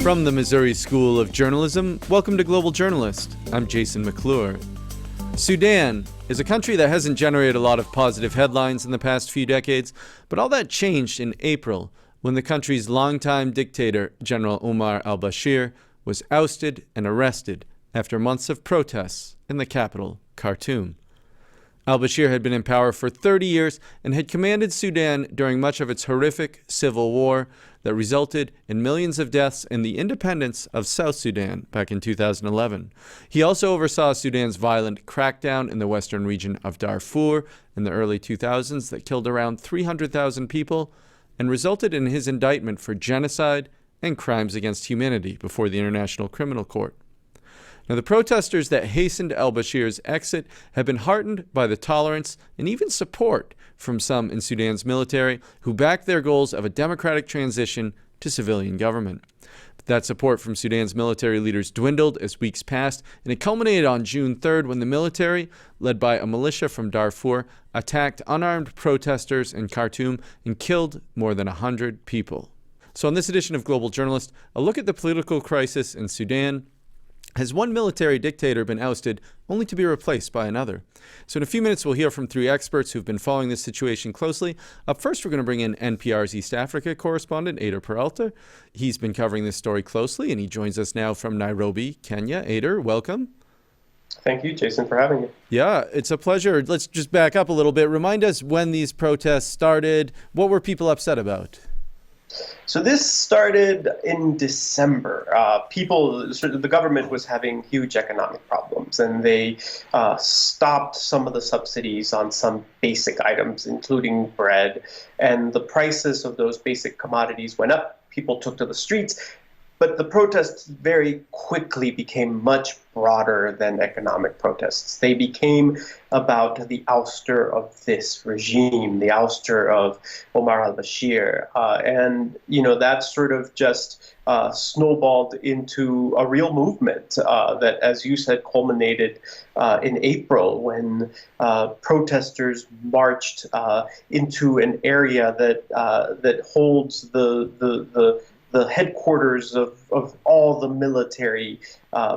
From the Missouri School of Journalism, welcome to Global Journalist. I'm Jason McClure. Sudan is a country that hasn't generated a lot of positive headlines in the past few decades, but all that changed in April when the country's longtime dictator, General Omar al-Bashir, was ousted and arrested after months of protests in the capital, Khartoum. Al-Bashir had been in power for 30 years and had commanded Sudan during much of its horrific civil war that resulted in millions of deaths and the independence of South Sudan back in 2011. He also oversaw Sudan's violent crackdown in the western region of Darfur in the early 2000s that killed around 300,000 people and resulted in his indictment for genocide and crimes against humanity before the International Criminal Court. Now, the protesters that hastened al-Bashir's exit have been heartened by the tolerance and even support from some in Sudan's military who back their goals of a democratic transition to civilian government. But that support from Sudan's military leaders dwindled as weeks passed, and it culminated on June 3rd when the military, led by a militia from Darfur, attacked unarmed protesters in Khartoum and killed more than 100 people. So on this edition of Global Journalist, a look at the political crisis in Sudan. Has one military dictator been ousted only to be replaced by another? So in a few minutes, we'll hear from three experts who've been following this situation closely. Up first, we're going to bring in NPR's East Africa correspondent, Eyder Peralta. He's been covering this story closely, and he joins us now from Nairobi, Kenya. Eyder, welcome. Thank you, Jason, for having me. Yeah, it's a pleasure. Let's just back up a little bit. Remind us when these protests started. What were people upset about? So this started in December. The government was having huge economic problems, and they stopped some of the subsidies on some basic items, including bread, and the prices of those basic commodities went up. People took to the streets. But the protests very quickly became much broader than economic protests. They became about the ouster of this regime, the ouster of Omar al-Bashir. And that sort of just snowballed into a real movement that, as you said, culminated in April when protesters marched into an area that holds the headquarters of all the military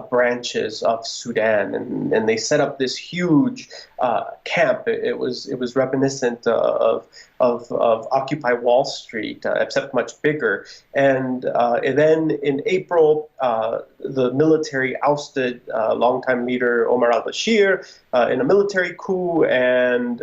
branches of Sudan, and they set up this huge camp. It was reminiscent of Occupy Wall Street, except much bigger. And then in April, the military ousted longtime leader Omar al-Bashir in a military coup, and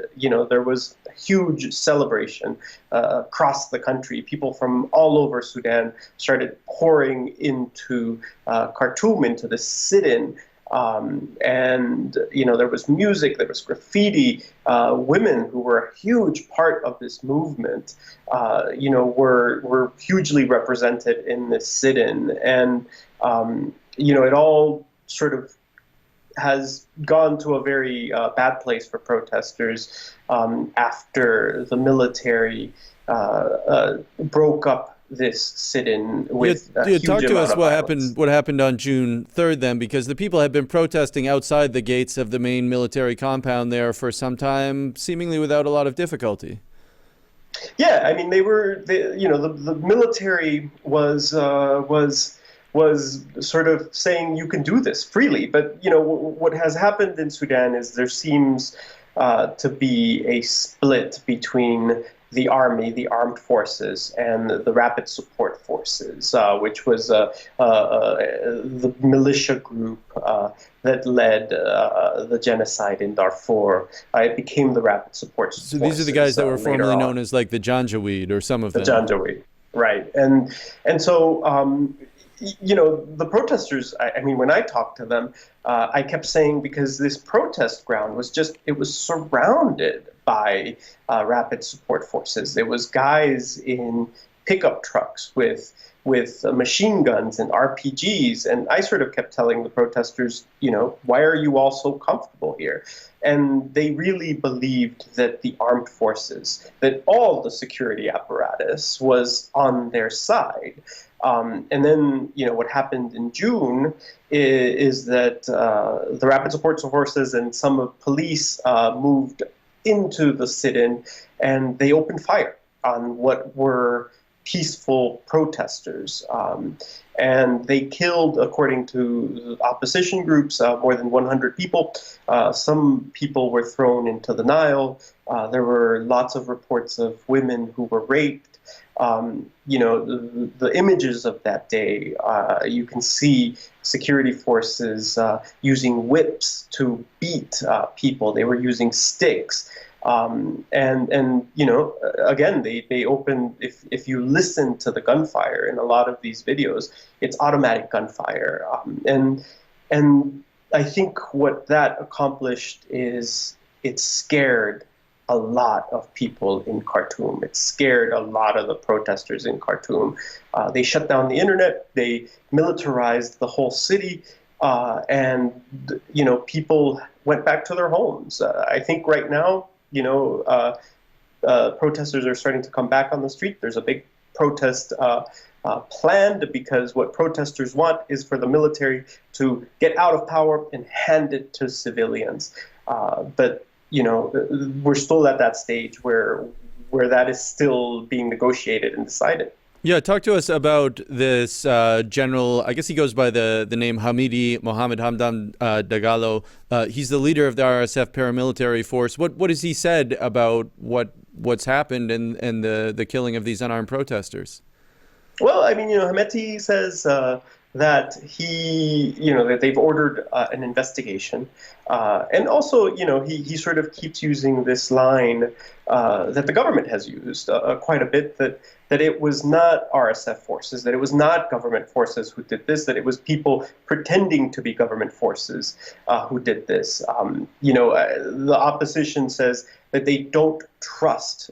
there was a huge celebration across the country. People from all over Sudan started pouring into Khartoum, into the sit-in. And there was music, there was graffiti. Women who were a huge part of this movement, were hugely represented in this sit-in. And, it all sort of has gone to a very bad place for protesters after the military broke up this sit-in with a huge talk to amount us of what violence. What happened on June 3rd then, because the people have been protesting outside the gates of the main military compound there for some time, seemingly without a lot of difficulty. Yeah, I mean, the military was sort of saying you can do this freely, but what has happened in Sudan is there seems to be a split between the army, the armed forces, and the rapid support forces, which was the militia group that led the genocide in Darfur. It became the rapid support forces. So these are the guys that were formerly known as like the Janjaweed, or some of them. The Janjaweed, right. And so the protesters, I mean, when I talked to them, I kept saying, because this protest ground was surrounded by rapid support forces. There was guys in pickup trucks with machine guns and RPGs. And I sort of kept telling the protesters, why are you all so comfortable here? And they really believed that the armed forces, that all the security apparatus was on their side. And then, what happened in June is that the rapid support forces and some of police moved into the sit-in, and they opened fire on what were peaceful protesters. And they killed, according to opposition groups, more than 100 people. Some people were thrown into the Nile. There were lots of reports of women who were raped. The images of that day, you can see security forces using whips to beat people. They were using sticks. Again, they open, if you listen to the gunfire in a lot of these videos, it's automatic gunfire. And I think what that accomplished is it scared a lot of people in Khartoum. It scared a lot of the protesters in Khartoum. They shut down the internet. They militarized the whole city. And people went back to their homes. I think right now, protesters are starting to come back on the street. There's a big protest planned, because what protesters want is for the military to get out of power and hand it to civilians. But we're still at that stage where that is still being negotiated and decided. Yeah, talk to us about this general, I guess he goes by the name Hamidi Mohammed Hamdan Dagalo. He's the leader of the RSF paramilitary force. What has he said about what's happened and the killing of these unarmed protesters? Well, Hameti says that that they've ordered an investigation. And also, he sort of keeps using this line that the government has used quite a bit, that it was not RSF forces, that it was not government forces who did this, that it was people pretending to be government forces who did this. The opposition says that they don't trust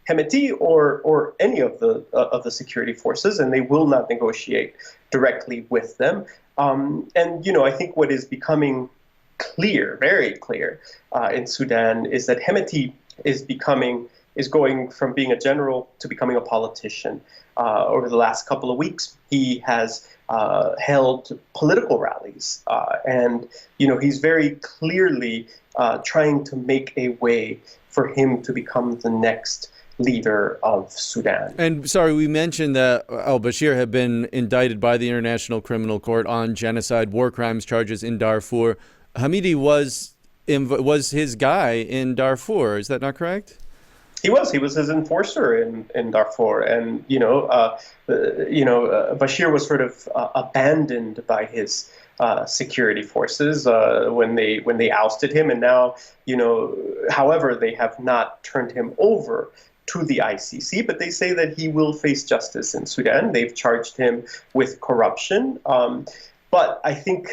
Hemeti or any of the security forces, and they will not negotiate directly with them. I think what is becoming clear, very clear, in Sudan is that Hemeti is going from being a general to becoming a politician. Over the last couple of weeks, he has held political rallies, and he's very clearly trying to make a way for him to become the next leader of Sudan. And sorry, we mentioned that al-Bashir had been indicted by the International Criminal Court on genocide, war crimes charges in Darfur. Hamidi was his guy in Darfur. Is that not correct? He was his enforcer in Darfur, and Bashir was sort of abandoned by his security forces when they ousted him, and now however, they have not turned him over to the ICC, but they say that he will face justice in Sudan. They've charged him with corruption. But I think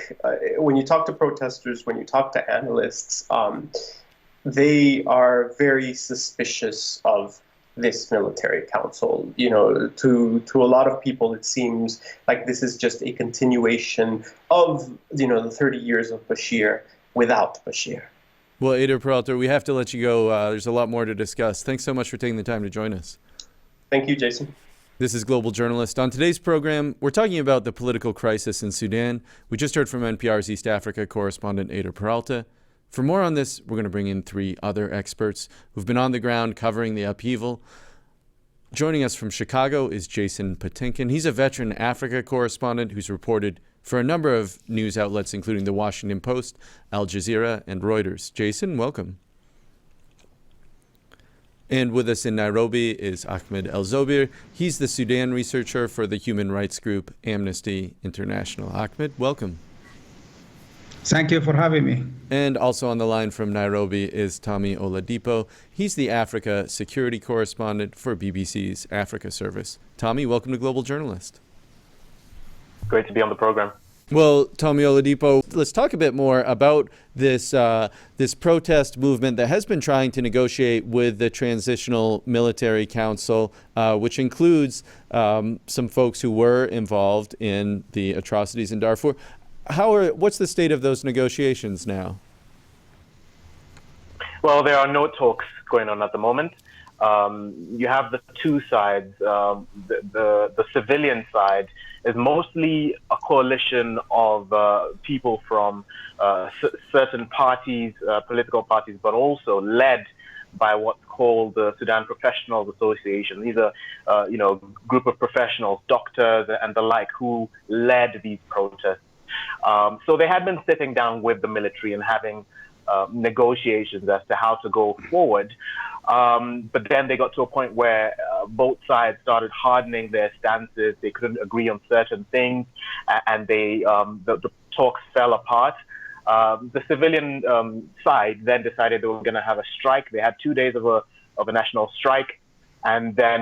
when you talk to protesters, when you talk to analysts, they are very suspicious of this military council. To a lot of people, it seems like this is just a continuation of the 30 years of Bashir without Bashir. Well, Eyder, Peralta, we have to let you go. There's a lot more to discuss. Thanks so much for taking the time to join us. Thank you, Jason. This is Global Journalist. On today's program, we're talking about the political crisis in Sudan. We just heard from NPR's East Africa correspondent Eyder Peralta. For more on this, we're going to bring in three other experts who've been on the ground covering the upheaval. Joining us from Chicago is Jason Patinkin. He's a veteran Africa correspondent who's reported for a number of news outlets, including The Washington Post, Al Jazeera, and Reuters. Jason, welcome. And with us in Nairobi is Ahmed Elzobier. He's the Sudan researcher for the human rights group Amnesty International. Ahmed, welcome. Thank you for having me. And also on the line from Nairobi is Tómi Ọládipọ. He's the Africa security correspondent for BBC's Africa service. Tómi, welcome to Global Journalist. Great to be on the program. Well, Tómi Ọládipọ, let's talk a bit more about this protest movement that has been trying to negotiate with the Transitional Military Council, which includes some folks who were involved in the atrocities in Darfur. What's the state of those negotiations now? Well, there are no talks going on at the moment. You have the two sides. The civilian side is mostly a coalition of people from certain parties, political parties, but also led by what's called the Sudan Professionals Association. These are, group of professionals, doctors and the like, who led these protests. So they had been sitting down with the military and having negotiations as to how to go forward. But then they got to a point where both sides started hardening their stances. They couldn't agree on certain things, and the talks fell apart. The civilian side then decided they were going to have a strike. They had 2 days of a national strike, and then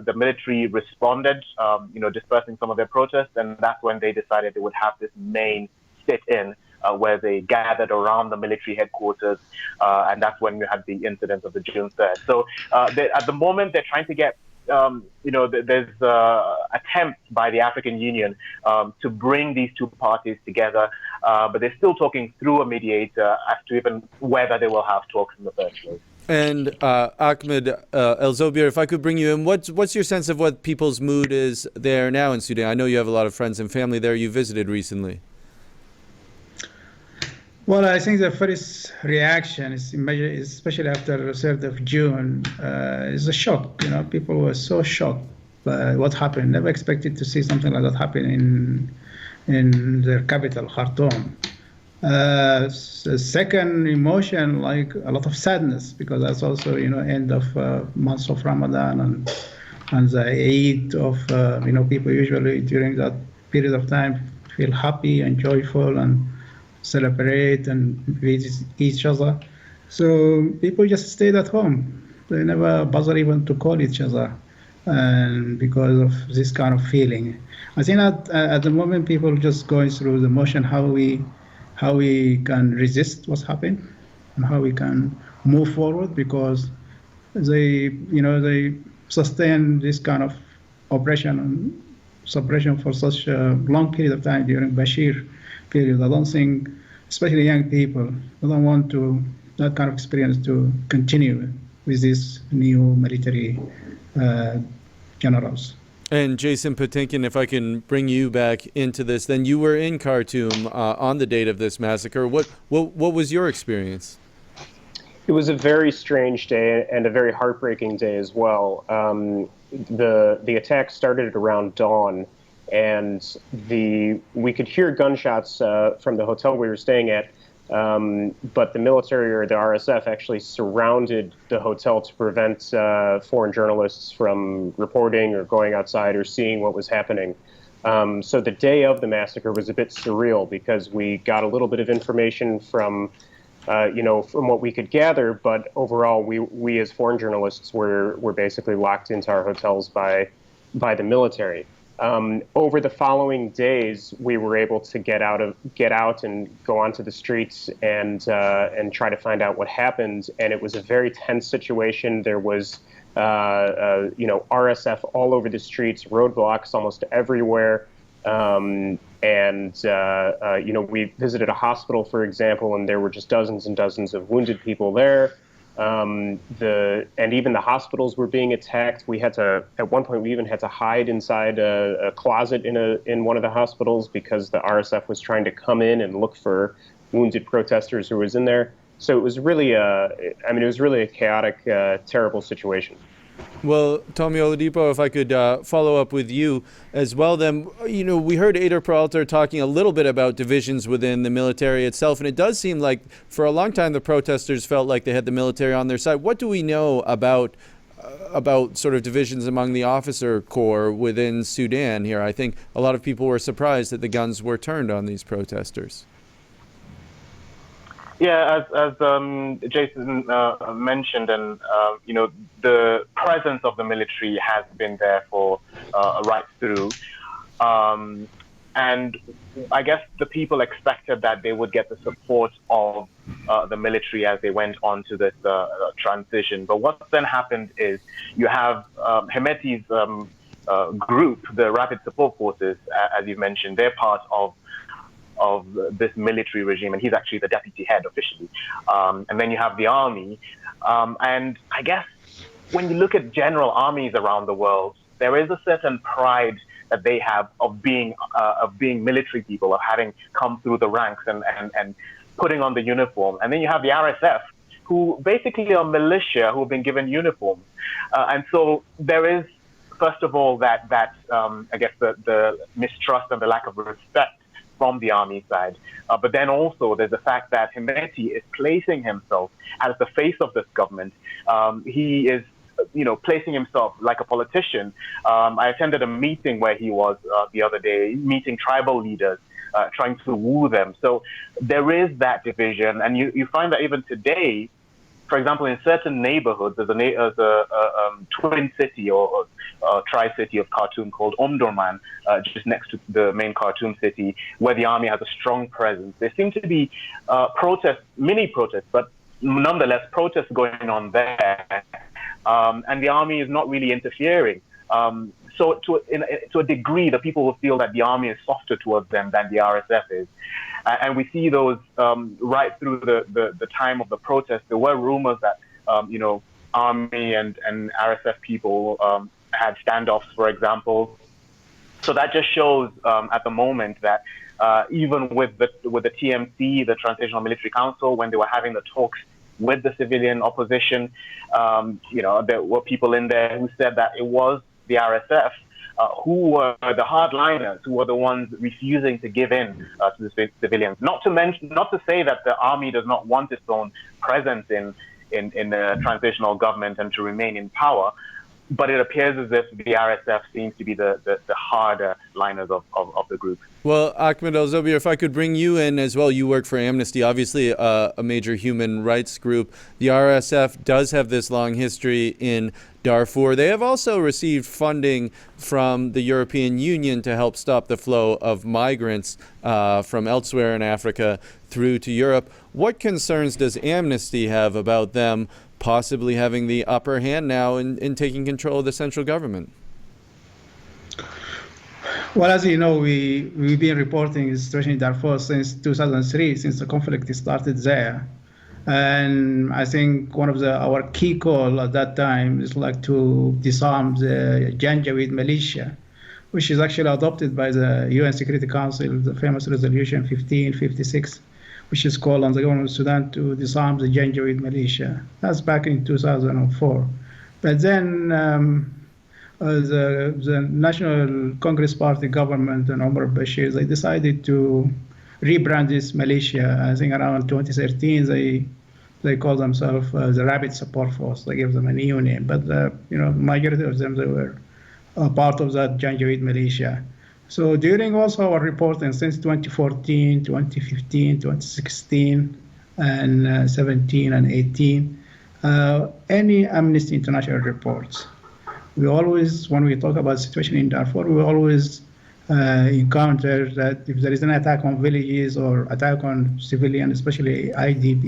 the military responded, dispersing some of their protests, and that's when they decided they would have this main sit-in where they gathered around the military headquarters, and that's when we had the incident of the June 3rd. So at the moment, they're trying to get, there's attempts by the African Union to bring these two parties together, but they're still talking through a mediator as to even whether they will have talks in the first place. And Ahmed, Elzobier, if I could bring you in, what's your sense of what people's mood is there now in Sudan? I know you have a lot of friends and family there. You visited recently. Well, I think the first reaction is, especially after the 3rd of June, is a shock. People were so shocked by what happened. Never expected to see something like that happen in their capital, Khartoum. The second emotion, like a lot of sadness, because that's also, end of months of Ramadan and the Eid of, people usually during that period of time feel happy and joyful and celebrate and visit each other. So people just stayed at home. They never bother even to call each other, and because of this kind of feeling. I think at the moment people are just going through the motion how we can resist what's happened and how we can move forward, because they sustain this kind of oppression and suppression for such a long period of time during Bashir period. I don't think, especially young people, they don't want that kind of experience to continue with these new military generals. And Jason Patinkin, if I can bring you back into this, then you were in Khartoum on the date of this massacre. What was your experience? It was a very strange day and a very heartbreaking day as well. The attack started at around dawn, and we could hear gunshots from the hotel we were staying at, but the military, or the RSF, actually surrounded the hotel to prevent foreign journalists from reporting or going outside or seeing what was happening. So the day of the massacre was a bit surreal, because we got a little bit of information from what we could gather, but overall we as foreign journalists were basically locked into our hotels by the military. Over the following days, we were able to get out and go onto the streets and try to find out what happened. And it was a very tense situation. There was RSF all over the streets, roadblocks almost everywhere. We visited a hospital, for example, and there were just dozens and dozens of wounded people there. And even the hospitals were being attacked. At one point, we even had to hide inside a closet in one of the hospitals, because the RSF was trying to come in and look for wounded protesters who was in there. So it was really a chaotic, terrible situation. Well, Tómi Ọládipọ, if I could follow up with you as well, then, we heard Eyder Peralta talking a little bit about divisions within the military itself, and it does seem like for a long time the protesters felt like they had the military on their side. What do we know about sort of divisions among the officer corps within Sudan here? I think a lot of people were surprised that the guns were turned on these protesters. Yeah, as Jason mentioned, and the presence of the military has been there for right through, and I guess the people expected that they would get the support of the military as they went on to this transition. But what then happened is you have Hemeti's group, the Rapid Support Forces, as you mentioned. They're part of this military regime, and he's actually the deputy head officially. And then you have the army. And I guess when you look at general armies around the world, there is a certain pride that they have of being military people, of having come through the ranks and putting on the uniform. And then you have the RSF, who basically are militia who have been given uniforms. And so there is, first of all, that I guess the mistrust and the lack of respect from the army side. But then also there's the fact that Hemeti is placing himself as the face of this government. He is, placing himself like a politician. I attended a meeting where he was the other day, meeting tribal leaders, trying to woo them. So there is that division. And you find that even today, for example, in certain neighborhoods, there's a twin city or tri-city of Khartoum called Omdurman, just next to the main Khartoum city, where the army has a strong presence. There seem to be protests, mini protests, but nonetheless protests going on there. And the army is not really interfering. So to a degree, the people will feel that the army is softer towards them than the RSF is. And we see those right through the time of the protest. There were rumors that, army and RSF people had standoffs, for example. So that just shows at the moment that even with the TMC, the Transitional Military Council, when they were having the talks with the civilian opposition, there were people in there who said that it was the RSF who were the hardliners, who were the ones refusing to give in to the civilians. Not to say that the army does not want its own presence in the transitional government and to remain in power, but it appears as if the RSF seems to be the harder liners of the group. Well, Ahmed Elzobier, if I could bring you in as well. You work for Amnesty, obviously a major human rights group. The RSF does have this long history in Darfur. They have also received funding from the European Union to help stop the flow of migrants from elsewhere in Africa through to Europe. What concerns does Amnesty have about them possibly having the upper hand now in taking control of the central government? Well, as you know, we've been reporting the situation in Darfur since 2003, since the conflict started there. And I think one of our key call at that time is to disarm the Janjaweed militia, which is actually adopted by the UN Security Council, the famous resolution 1556, which is called on the government of Sudan to disarm the Janjaweed militia. That's back in 2004. But then the National Congress Party government and Omar al-Bashir, they decided to rebrand this militia. I think around 2013, they called themselves the Rapid Support Force. They gave them a new name, but majority of them, they were part of that Janjaweed militia. So during also our reporting since 2014, 2015, 2016, and 17 and 18, any Amnesty International reports, we always, when we talk about the situation in Darfur, we always encounter that if there is an attack on villages or attack on civilians, especially IDP,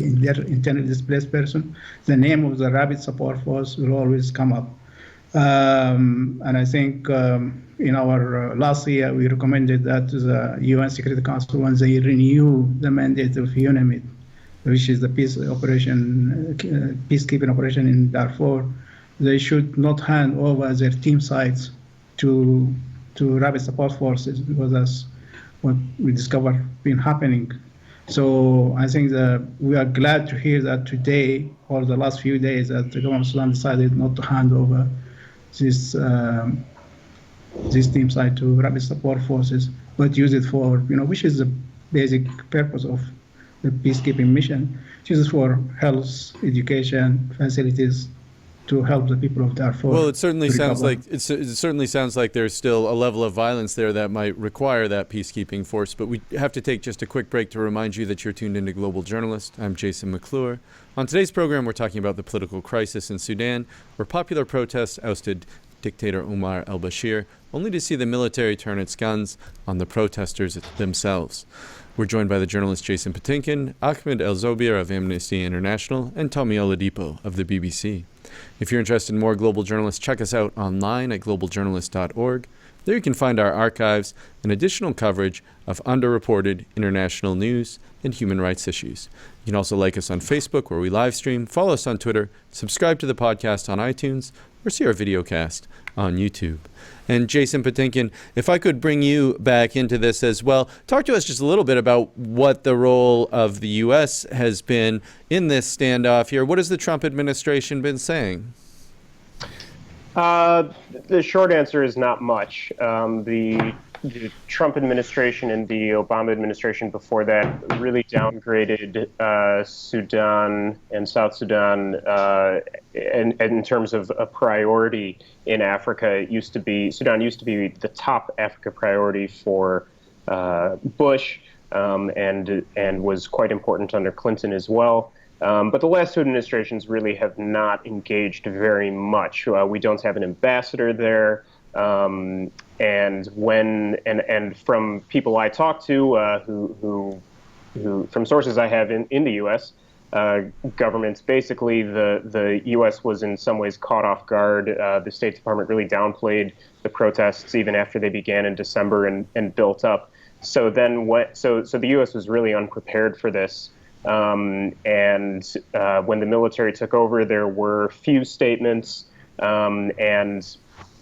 internally displaced person, the name of the Rapid Support Force will always come up. And I think in our last year, we recommended that to the UN Security Council when they renew the mandate of UNAMID, which is the peacekeeping operation in Darfur, they should not hand over their team sites to Rapid Support Forces, because that's what we discovered been happening. So I think that we are glad to hear that today, or the last few days, that the government of Sudan decided not to hand over this team site to Rapid Support Forces, but use it for, which is the basic purpose of the peacekeeping mission, which is for health, education, facilities, to help the people of Darfur. Well, it certainly sounds like there's still a level of violence there that might require that peacekeeping force. But we have to take just a quick break to remind you that you're tuned into Global Journalist. I'm Jason McClure. On today's program, we're talking about the political crisis in Sudan, where popular protests ousted dictator Omar al-Bashir, only to see the military turn its guns on the protesters themselves. We're joined by the journalist Jason Patinkin, Ahmed Elzobier of Amnesty International, and Tómi Ọládipọ of the BBC. If you're interested in more Global Journalists, check us out online at globaljournalist.org. There you can find our archives and additional coverage of underreported international news and human rights issues. You can also like us on Facebook, where we live stream, follow us on Twitter, subscribe to the podcast on iTunes, or see our videocast on YouTube. And Jason Patinkin, if I could bring you back into this as well, talk to us just a little bit about what the role of the U.S. has been in this standoff here. What has the Trump administration been saying? The short answer is not much. The Trump administration and the Obama administration before that really downgraded Sudan and South Sudan in terms of a priority in Africa. Sudan used to be the top Africa priority for Bush and was quite important under Clinton as well. But the last two administrations really have not engaged very much. We don't have an ambassador there. And from people I talk to, who from sources I have in the U.S. Governments, basically the U.S. was in some ways caught off guard. The State Department really downplayed the protests even after they began in December and built up. So the U.S. was really unprepared for this. And when the military took over, there were few statements, and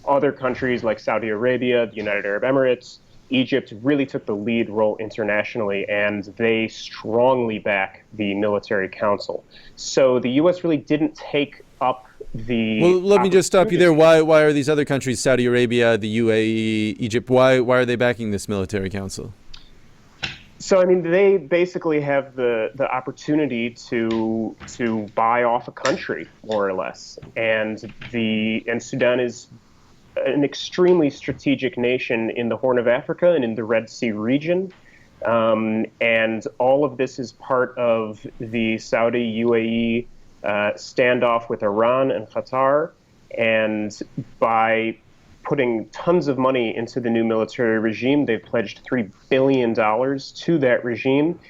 other countries like Saudi Arabia, the United Arab Emirates, Egypt really took the lead role internationally, and they strongly back the military council. So the U.S. really didn't take up the... Well, let me just stop you there. Why are these other countries, Saudi Arabia, the UAE, Egypt, why are they backing this military council? So, I mean, they basically have the opportunity to buy off a country, more or less. And Sudan is an extremely strategic nation in the Horn of Africa and in the Red Sea region. And all of this is part of the Saudi-UAE standoff with Iran and Qatar. And by putting tons of money into the new military regime, they've pledged $3 billion to that regime.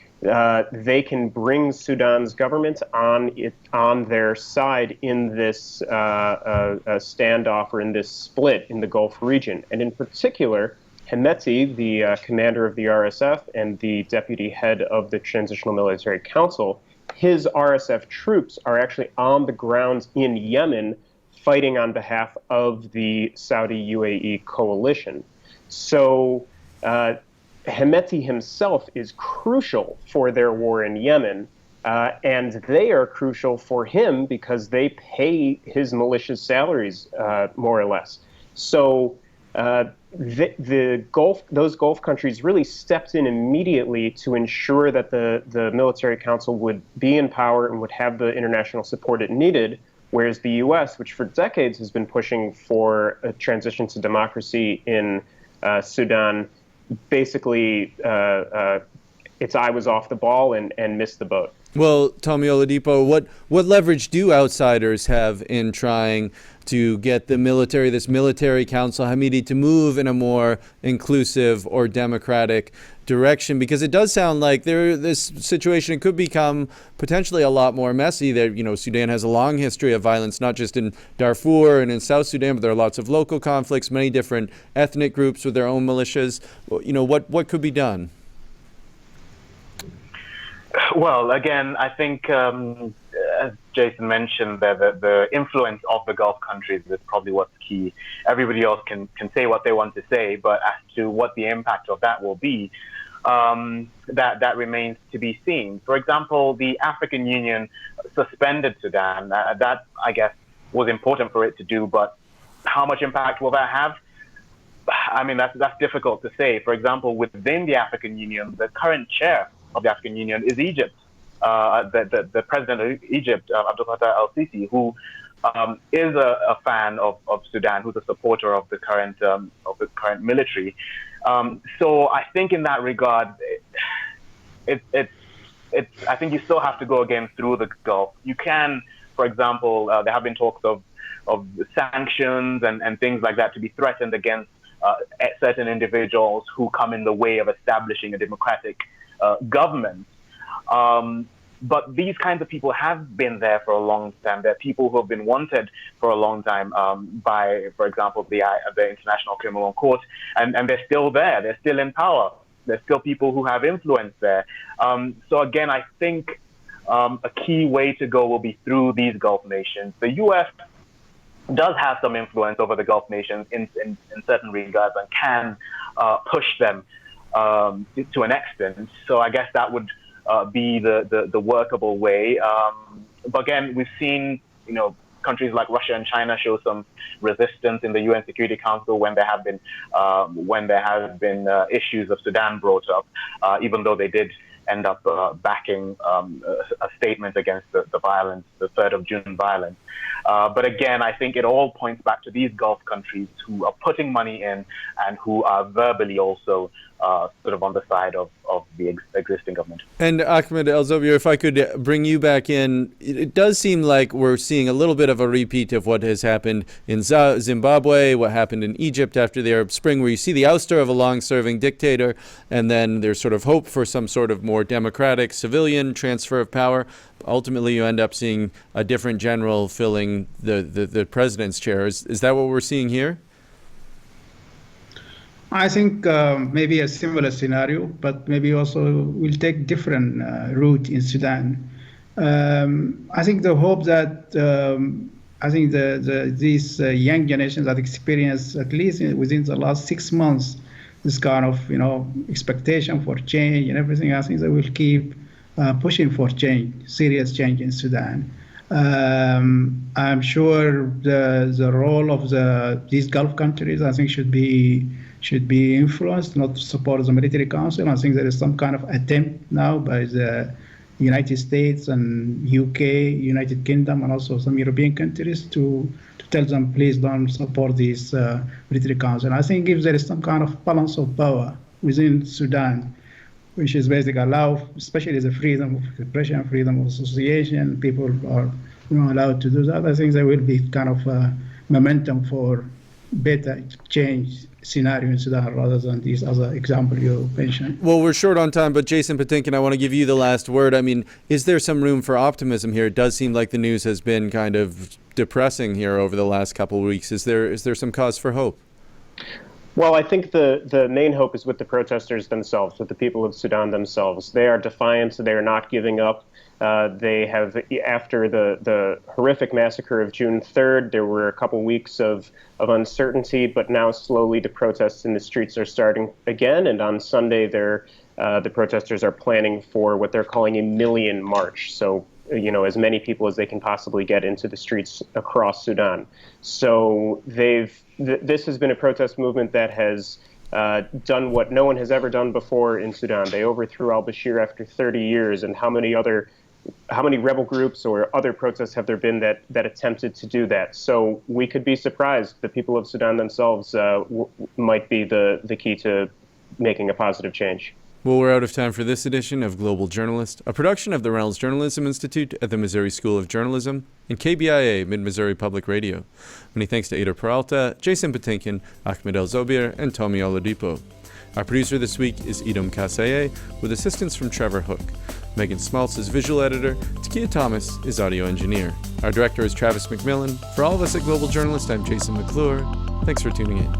They can bring Sudan's government on their side in this standoff or in this split in the Gulf region. And in particular, Hemeti, the commander of the RSF and the deputy head of the Transitional Military Council, his RSF troops are actually on the ground in Yemen fighting on behalf of the Saudi-UAE coalition. So Hemeti himself is crucial for their war in Yemen, and they are crucial for him because they pay his militia's salaries, more or less. So those Gulf countries really stepped in immediately to ensure that the military council would be in power and would have the international support it needed, whereas the U.S., which for decades has been pushing for a transition to democracy in Sudan, basically its eye was off the ball and missed the boat. Well, Tómi Ọládipọ, what leverage do outsiders have in trying to get this military council, Hemeti, to move in a more inclusive or democratic direction? Because it does sound like this situation could become potentially a lot more messy. Sudan has a long history of violence, not just in Darfur and in South Sudan, but there are lots of local conflicts, many different ethnic groups with their own militias. What could be done? Well, again, I think, as Jason mentioned, the influence of the Gulf countries is probably what's key. Everybody else can say what they want to say, but as to what the impact of that will be, that remains to be seen. For example, the African Union suspended Sudan. That, I guess, was important for it to do, but how much impact will that have? I mean, that's difficult to say. For example, within the African Union, the current chair of the African Union is Egypt. The president of Egypt, Abdel Fattah al-Sisi, who is a fan of Sudan, who's a supporter of the current military. So I think in that regard, I think you still have to go again through the Gulf. You can, for example, there have been talks of sanctions and things like that to be threatened against certain individuals who come in the way of establishing a democratic government. But these kinds of people have been there for a long time. They're people who have been wanted for a long time by, for example, the International Criminal Court, and they're still there. They're still in power. There's still people who have influence there. So again, I think a key way to go will be through these Gulf nations. The U.S. does have some influence over the Gulf nations in certain regards and can push them to an extent. So I guess that would be the workable way. But again, we've seen, countries like Russia and China show some resistance in the UN Security Council when there have been issues of Sudan brought up, even though they did end up backing a statement against the violence, the 3rd of June violence. But again, I think it all points back to these Gulf countries who are putting money in and who are verbally also sort of on the side of the existing government. And Ahmed, Elzobier, if I could bring you back in, it does seem like we're seeing a little bit of a repeat of what has happened in Zimbabwe, what happened in Egypt after the Arab Spring, where you see the ouster of a long-serving dictator, and then there's sort of hope for some sort of more democratic civilian transfer of power. Ultimately, you end up seeing a different general filling the president's chair. Is that what we're seeing here? I think maybe a similar scenario, but maybe also will take different route in Sudan. I think the hope that these young generations that experience, at least within the last 6 months, this kind of expectation for change and everything, I think they will keep pushing for change, serious change in Sudan. I'm sure the role of these Gulf countries, I think, should be influenced, not to support the military council. I think there is some kind of attempt now by the United States and UK, United Kingdom, and also some European countries to tell them, please don't support this military council. I think if there is some kind of balance of power within Sudan, which is basically allow, especially the freedom of expression, freedom of association, people are allowed to do that, I think there will be kind of momentum for better change scenario in Sudan rather than these other example you mentioned. Well, we're short on time, but Jason Patinkin, I want to give you the last word. I mean, is there some room for optimism here? It does seem like the news has been kind of depressing here over the last couple of weeks. Is there some cause for hope? Well, I think the main hope is with the protesters themselves, with the people of Sudan themselves. They are defiant. They are not giving up. They have, after the horrific massacre of June 3rd, there were a couple weeks of uncertainty, but now slowly the protests in the streets are starting again. And on Sunday, the protesters are planning for what they're calling a million march. So, as many people as they can possibly get into the streets across Sudan. So this has been a protest movement that has done what no one has ever done before in Sudan. They overthrew al-Bashir after 30 years, and how many rebel groups or other protests have there been that attempted to do that? So we could be surprised. The people of Sudan themselves might be the key to making a positive change. Well, we're out of time for this edition of Global Journalist, a production of the Reynolds Journalism Institute at the Missouri School of Journalism and KBIA Mid-Missouri Public Radio. Many thanks to Eyder Peralta, Jason Patinkin, Ahmed Elzobier, and Tómi Ọládipọ. Our producer this week is Idom Kaseye, with assistance from Trevor Hook. Megan Smaltz is visual editor. Takia Thomas is audio engineer. Our director is Travis McMillan. For all of us at Global Journalist, I'm Jason McClure. Thanks for tuning in.